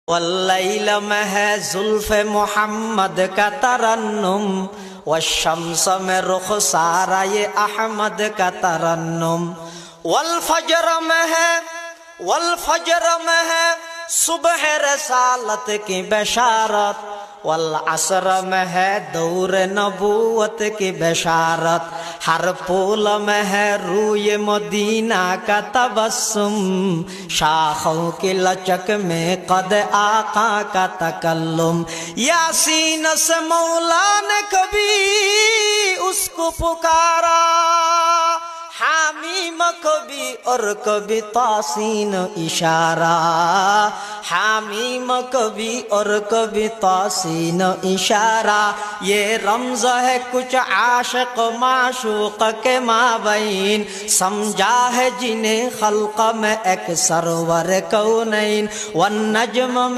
واللیل میں ہے زلف محمد کا ترنم، والشمس میں رخسارہ یہ احمد کا ترنم، والفجر میں ہے صبح رسالت کی بشارت، والعصر میں ہے دور نبوت کی بشارت، ہر پھول میں ہے روئے مدینہ کا تبسم، شاخوں کی لچک میں قد آقا کا تکلم، یاسین سے مولا نے کبھی اس کو پکارا، حامیم کبھی اور کبھی تاسین اشارہ، حامیم کبھی اور کبھی تاسین اشارہ، یہ رمز ہے کچھ عاشق معشوق کے مابین، سمجھا ہے جنہیں خلق میں ایک سرور کونین، والنجم میں